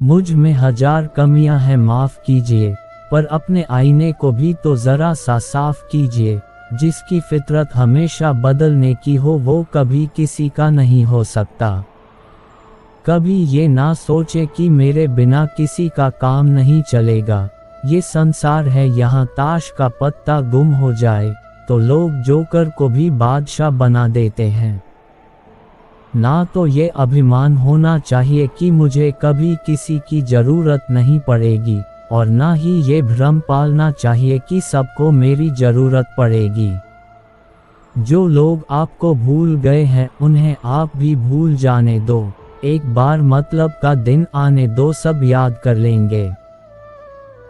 मुझ में 1000 कमियां हैं, माफ़ कीजिए, पर अपने आईने को भी तो ज़रा सा साफ कीजिए। जिसकी फितरत हमेशा बदलने की हो वो कभी किसी का नहीं हो सकता। कभी ये ना सोचे कि मेरे बिना किसी का काम नहीं चलेगा। ये संसार है, यहाँ ताश का पत्ता गुम हो जाए तो लोग जोकर को भी बादशाह बना देते हैं। ना तो ये अभिमान होना चाहिए कि मुझे कभी किसी की ज़रूरत नहीं पड़ेगी, और ना ही ये भ्रम पालना चाहिए कि सबको मेरी ज़रूरत पड़ेगी। जो लोग आपको भूल गए हैं उन्हें आप भी भूल जाने दो। एक बार मतलब का दिन आने दो, सब याद कर लेंगे।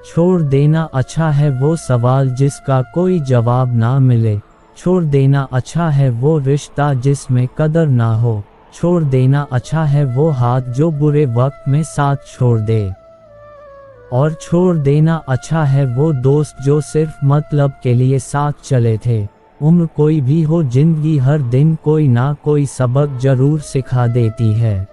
छोड़ देना अच्छा है वो सवाल जिसका कोई जवाब ना मिले। छोड़ देना अच्छा है वो रिश्ता जिसमें कदर ना हो। छोड़ देना अच्छा है वो हाथ जो बुरे वक्त में साथ छोड़ दे। और छोड़ देना अच्छा है वो दोस्त जो सिर्फ मतलब के लिए साथ चले थे। उम्र कोई भी हो, जिंदगी हर दिन कोई ना कोई सबक जरूर सिखा देती है।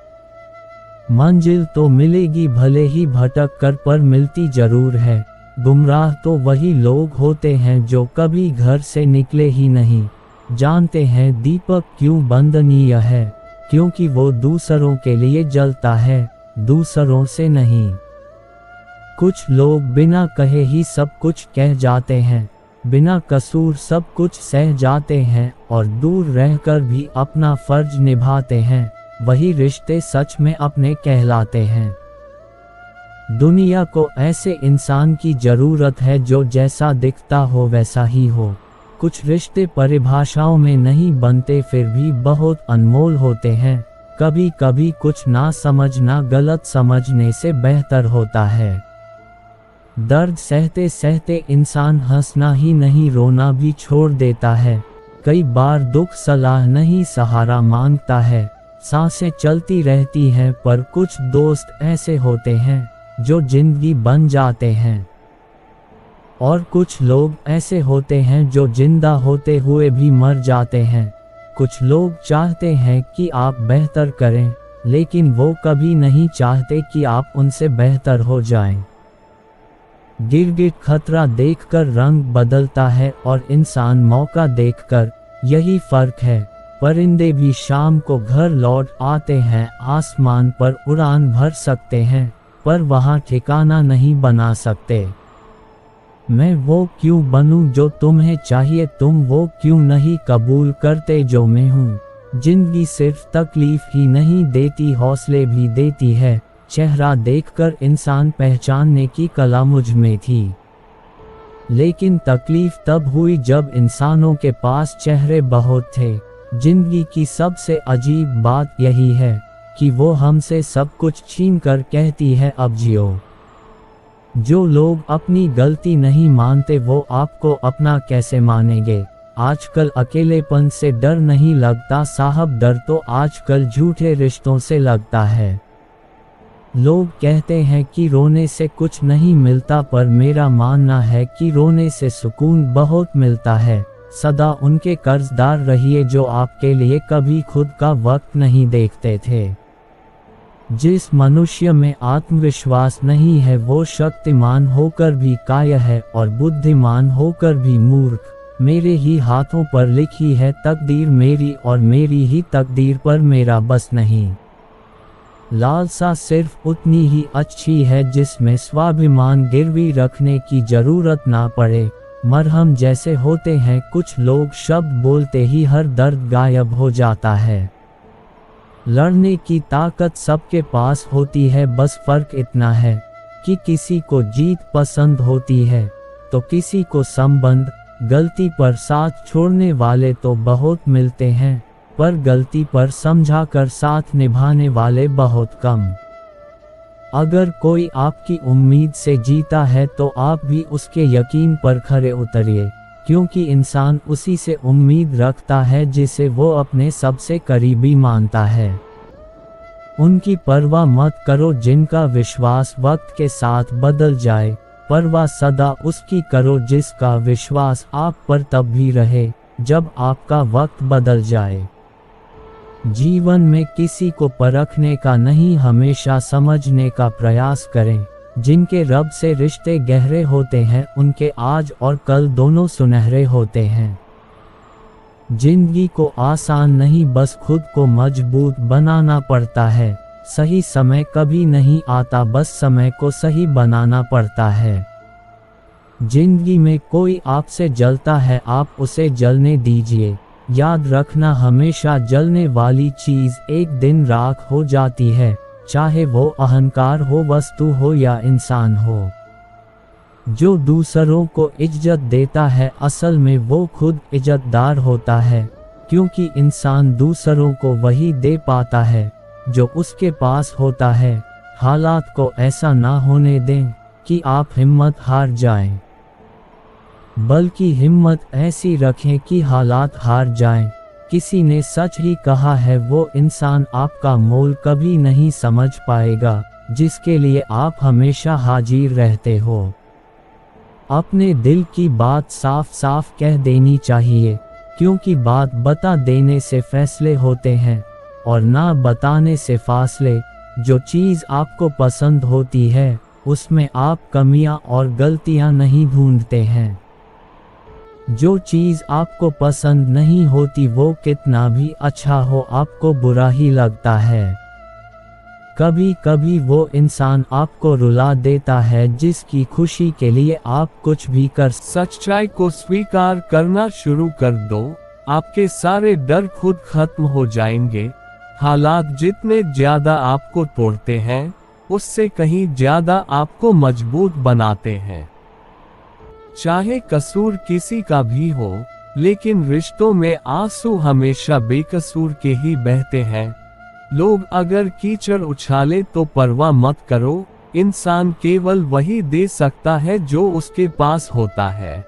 मंजिल तो मिलेगी भले ही भटक कर, पर मिलती जरूर है। गुमराह तो वही लोग होते हैं जो कभी घर से निकले ही नहीं। जानते हैं दीपक क्यों बंदनीय है? क्योंकि वो दूसरों के लिए जलता है, दूसरों से नहीं। कुछ लोग बिना कहे ही सब कुछ कह जाते हैं, बिना कसूर सब कुछ सह जाते हैं, और दूर रहकर भी अपना फर्ज निभाते हैं। वही रिश्ते सच में अपने कहलाते हैं। दुनिया को ऐसे इंसान की ज़रूरत है जो जैसा दिखता हो वैसा ही हो। कुछ रिश्ते परिभाषाओं में नहीं बनते, फिर भी बहुत अनमोल होते हैं। कभी कभी कुछ ना समझना गलत समझने से बेहतर होता है। दर्द सहते सहते इंसान हंसना ही नहीं रोना भी छोड़ देता है। कई बार दुख सलाह नहीं सहारा मांगता है। सांसें चलती रहती हैं, पर कुछ दोस्त ऐसे होते हैं जो जिंदगी बन जाते हैं। और कुछ लोग ऐसे होते हैं जो जिंदा होते हुए भी मर जाते हैं। कुछ लोग चाहते हैं कि आप बेहतर करें, लेकिन वो कभी नहीं चाहते कि आप उनसे बेहतर हो जाएं। गिरगिट खतरा देखकर रंग बदलता है और इंसान मौका देखकर, यही फर्क है। परिंदे भी शाम को घर लौट आते हैं। आसमान पर उड़ान भर सकते हैं, पर वहाँ ठिकाना नहीं बना सकते। मैं वो क्यों बनूं जो तुम्हें चाहिए, तुम वो क्यों नहीं कबूल करते जो मैं हूँ। जिंदगी सिर्फ तकलीफ ही नहीं देती, हौसले भी देती है। चेहरा देखकर इंसान पहचानने की कला मुझ में थी, लेकिन तकलीफ तब हुई जब इंसानों के पास चेहरे बहुत थे। जिंदगी की सबसे अजीब बात यही है कि वो हमसे सब कुछ छीन कर कहती है अब जियो। जो लोग अपनी गलती नहीं मानते वो आपको अपना कैसे मानेंगे। आजकल अकेलेपन से डर नहीं लगता साहब, डर तो आजकल झूठे रिश्तों से लगता है। लोग कहते हैं कि रोने से कुछ नहीं मिलता, पर मेरा मानना है कि रोने से सुकून बहुत मिलता है। सदा उनके कर्जदार रहिए जो आपके लिए कभी खुद का वक्त नहीं देखते थे। जिस मनुष्य में आत्मविश्वास नहीं है वो शक्तिमान होकर भी कायर है और बुद्धिमान होकर भी मूर्ख। मेरे ही हाथों पर लिखी है तकदीर मेरी, और मेरी ही तकदीर पर मेरा बस नहीं। लालसा सिर्फ उतनी ही अच्छी है जिसमें स्वाभिमान गिरवी रखने की जरूरत ना पड़े। मरहम जैसे होते हैं कुछ लोग, शब्द बोलते ही हर दर्द गायब हो जाता है। लड़ने की ताकत सबके पास होती है, बस फर्क इतना है कि किसी को जीत पसंद होती है तो किसी को संबंध। गलती पर साथ छोड़ने वाले तो बहुत मिलते हैं, पर गलती पर समझाकर साथ निभाने वाले बहुत कम। अगर कोई आपकी उम्मीद से जीता है तो आप भी उसके यकीन पर खरे उतरिए, क्योंकि इंसान उसी से उम्मीद रखता है जिसे वो अपने सबसे करीबी मानता है। उनकी परवाह मत करो जिनका विश्वास वक्त के साथ बदल जाए, परवाह सदा उसकी करो जिसका विश्वास आप पर तब भी रहे जब आपका वक्त बदल जाए। जीवन में किसी को परखने का नहीं, हमेशा समझने का प्रयास करें। जिनके रब से रिश्ते गहरे होते हैं उनके आज और कल दोनों सुनहरे होते हैं। जिंदगी को आसान नहीं, बस खुद को मजबूत बनाना पड़ता है। सही समय कभी नहीं आता, बस समय को सही बनाना पड़ता है। जिंदगी में कोई आपसे जलता है, आप उसे जलने दीजिए। याद रखना, हमेशा जलने वाली चीज एक दिन राख हो जाती है, चाहे वो अहंकार हो, वस्तु हो या इंसान हो। जो दूसरों को इज्जत देता है असल में वो खुद इज्जतदार होता है, क्योंकि इंसान दूसरों को वही दे पाता है जो उसके पास होता है। हालात को ऐसा ना होने दें कि आप हिम्मत हार जाएं, बल्कि हिम्मत ऐसी रखें कि हालात हार जाएं। किसी ने सच ही कहा है, वो इंसान आपका मोल कभी नहीं समझ पाएगा जिसके लिए आप हमेशा हाजिर रहते हो। अपने दिल की बात साफ साफ कह देनी चाहिए, क्योंकि बात बता देने से फैसले होते हैं और ना बताने से फासले। जो चीज़ आपको पसंद होती है उसमें आप कमियां और गलतियां नहीं ढूंढते हैं। जो चीज़ आपको पसंद नहीं होती वो कितना भी अच्छा हो आपको बुरा ही लगता है। कभी कभी वो इंसान आपको रुला देता है जिसकी खुशी के लिए आप कुछ भी कर। सच्चाई को स्वीकार करना शुरू कर दो, आपके सारे डर खुद खत्म हो जाएंगे। हालात जितने ज्यादा आपको तोड़ते हैं उससे कहीं ज्यादा आपको मजबूत बनाते हैं। चाहे कसूर किसी का भी हो, लेकिन रिश्तों में आंसू हमेशा बेकसूर के ही बहते हैं। लोग अगर कीचड़ उछाले तो परवाह मत करो, इंसान केवल वही दे सकता है जो उसके पास होता है।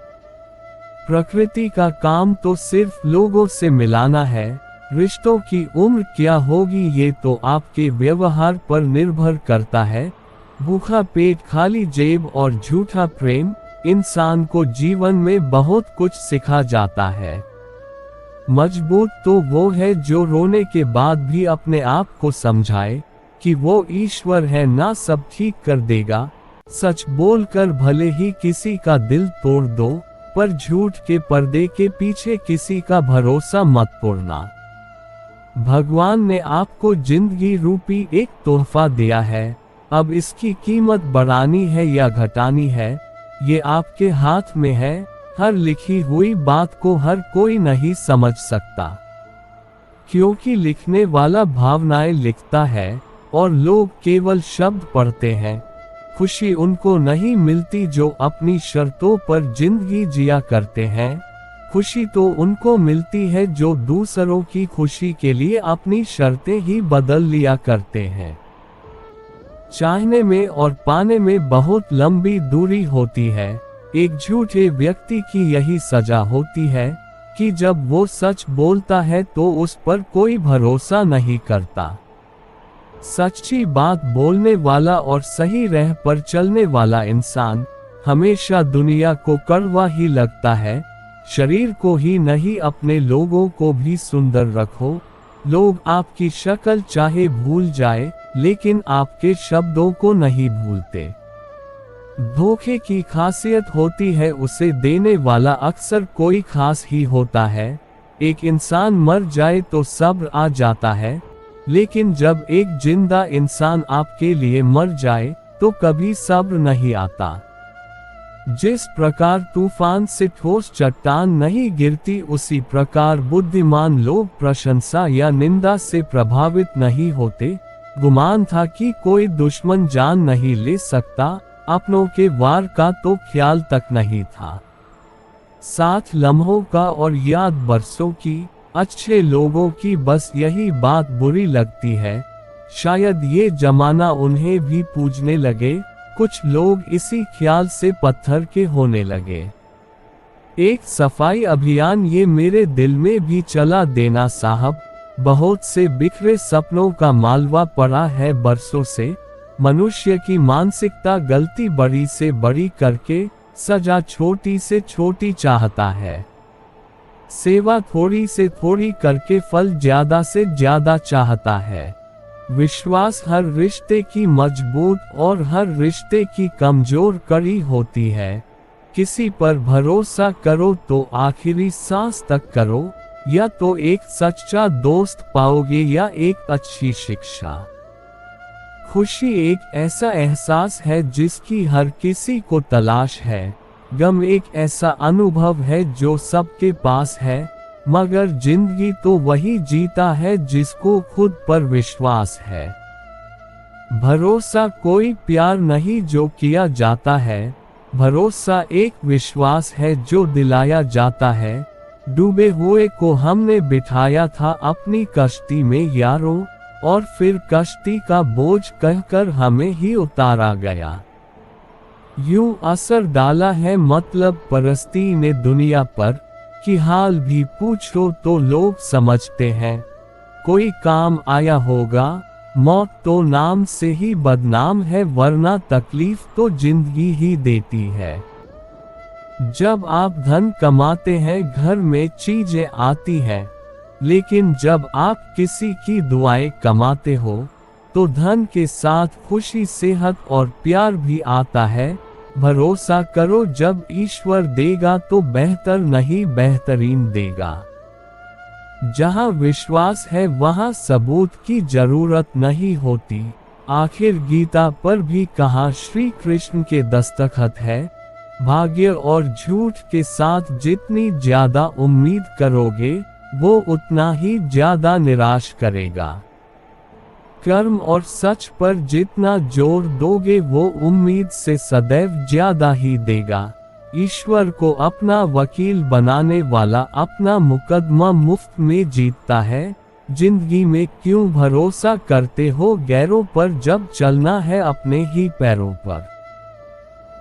प्रकृति का काम तो सिर्फ लोगों से मिलाना है, रिश्तों की उम्र क्या होगी ये तो आपके व्यवहार पर निर्भर करता है। भूखा पेट, खाली जेब और झूठा प्रेम इंसान को जीवन में बहुत कुछ सिखा जाता है। मजबूत तो वो है जो रोने के बाद भी अपने आप को समझाए कि वो ईश्वर है, ना सब ठीक कर देगा। सच बोलकर भले ही किसी का दिल तोड़ दो, पर झूठ के पर्दे के पीछे किसी का भरोसा मत तोड़ना। भगवान ने आपको जिंदगी रूपी एक तोहफा दिया है, अब इसकी कीमत बढ़ानी है या घटानी है ये आपके हाथ में है। हर लिखी हुई बात को हर कोई नहीं समझ सकता, क्योंकि लिखने वाला भावनाएं लिखता है और लोग केवल शब्द पढ़ते हैं। खुशी उनको नहीं मिलती जो अपनी शर्तों पर जिंदगी जिया करते हैं, खुशी तो उनको मिलती है जो दूसरों की खुशी के लिए अपनी शर्तें ही बदल लिया करते हैं। चाहने में और पाने में बहुत लंबी दूरी होती है। एक झूठे व्यक्ति की यही सजा होती है कि जब वो सच बोलता है तो उस पर कोई भरोसा नहीं करता। सच्ची बात बोलने वाला और सही राह पर चलने वाला इंसान हमेशा दुनिया को कड़वा ही लगता है। शरीर को ही नहीं, अपने लोगों को भी सुंदर रखो। लोग आपकी शक्ल चाहे भूल जाए, लेकिन आपके शब्दों को नहीं भूलते। धोखे की खासियत होती है उसे देने वाला अक्सर कोई खास ही होता है। एक इंसान मर जाए तो सब्र आ जाता है, लेकिन जब एक जिंदा इंसान आपके लिए मर जाए तो कभी सब्र नहीं आता। जिस प्रकार तूफान से ठोस चट्टान नहीं गिरती, उसी प्रकार बुद्धिमान लोग प्रशंसा या निंदा से प्रभावित नहीं होते। गुमान था कि कोई दुश्मन जान नहीं ले सकता, अपनों के वार का तो ख्याल तक नहीं था। साथ लम्हों का और याद बरसों की, अच्छे लोगों की बस यही बात बुरी लगती है। शायद ये जमाना उन्हें भी पूजने लगे, कुछ लोग इसी ख्याल से पत्थर के होने लगे। एक सफाई अभियान ये मेरे दिल में भी चला देना साहब। बहुत से बिखरे सपनों का मालवा पड़ा है बरसों से। मनुष्य की मानसिकता गलती बड़ी से बड़ी करके सजा छोटी से छोटी चाहता है। सेवा थोड़ी से थोड़ी करके फल ज्यादा से ज्यादा चाहता है। विश्वास हर रिश्ते की मजबूत और हर रिश्ते की कमजोर कड़ी होती है। किसी पर भरोसा करो तो आखिरी सांस तक करो, या तो एक सच्चा दोस्त पाओगे या एक अच्छी शिक्षा। खुशी एक ऐसा एहसास है जिसकी हर किसी को तलाश है। गम एक ऐसा अनुभव है जो सबके पास है, मगर जिंदगी तो वही जीता है जिसको खुद पर विश्वास है। भरोसा कोई प्यार नहीं जो किया जाता है, भरोसा एक विश्वास है जो दिलाया जाता है। डूबे हुए को हमने बिठाया था अपनी कश्ती में यारों, और फिर कश्ती का बोझ कहकर हमें ही उतारा गया। यूं असर डाला है मतलब परस्ती ने दुनिया पर, कि हाल भी पूछो तो लोग समझते हैं। कोई काम आया होगा, मौत तो नाम से ही बदनाम है, वरना तकलीफ तो जिंदगी ही देती है। जब आप धन कमाते हैं घर में चीजें आती हैं, लेकिन जब आप किसी की दुआएं कमाते हो तो धन के साथ खुशी, सेहत और प्यार भी आता है। भरोसा करो जब ईश्वर देगा तो बेहतर नहीं बेहतरीन देगा। जहां विश्वास है वहां सबूत की जरूरत नहीं होती। आखिर गीता पर भी कहा श्री कृष्ण के दस्तखत है। भाग्य और झूठ के साथ जितनी ज्यादा उम्मीद करोगे वो उतना ही ज्यादा निराश करेगा। कर्म और सच पर जितना जोर दोगे वो उम्मीद से सदैव ज्यादा ही देगा। ईश्वर को अपना वकील बनाने वाला अपना मुकदमा मुफ्त में जीतता है। जिंदगी में क्यों भरोसा करते हो गैरों पर जब चलना है अपने ही पैरों पर।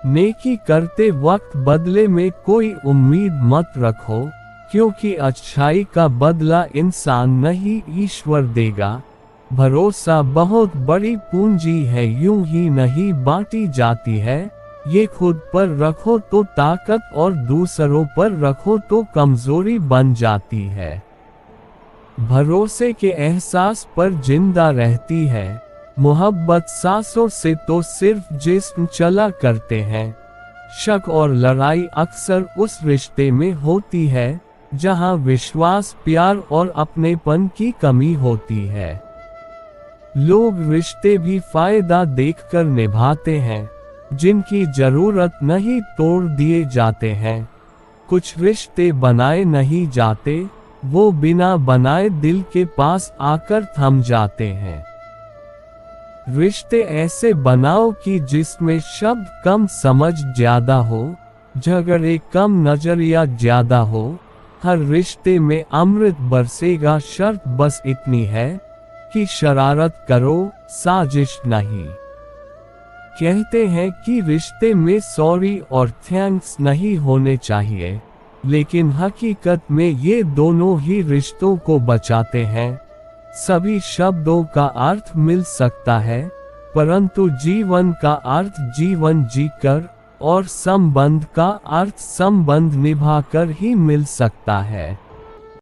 नेकी करते वक्त बदले में कोई उम्मीद मत रखो, क्योंकि अच्छाई का बदला इंसान नहीं ईश्वर देगा। भरोसा बहुत बड़ी पूंजी है, यूं ही नहीं बांटी जाती है। ये खुद पर रखो तो ताकत और दूसरों पर रखो तो कमजोरी बन जाती है। भरोसे के एहसास पर जिंदा रहती है। मोहब्बत सांसों से तो सिर्फ जिस्म चला करते हैं। शक और लड़ाई अक्सर उस रिश्ते में होती है जहां विश्वास, प्यार और अपनेपन की कमी होती है। लोग रिश्ते भी फायदा देखकर निभाते हैं, जिनकी जरूरत नहीं तोड़ दिए जाते हैं। कुछ रिश्ते बनाए नहीं जाते, वो बिना बनाए दिल के पास आकर थम जाते हैं। रिश्ते ऐसे बनाओ कि जिसमें शब्द कम, समझ ज्यादा हो, झगड़े कम, नजरिया ज्यादा हो। हर रिश्ते में अमृत बरसेगा, शर्त बस इतनी है कि शरारत करो, साजिश नहीं। कहते हैं कि रिश्ते में सॉरी और थैंक्स नहीं होने चाहिए, लेकिन हकीकत में ये दोनों ही रिश्तों को बचाते हैं। सभी शब्दों का अर्थ मिल सकता है, परंतु जीवन का अर्थ जीवन जीकर और संबंध का अर्थ संबंध निभाकर ही मिल सकता है।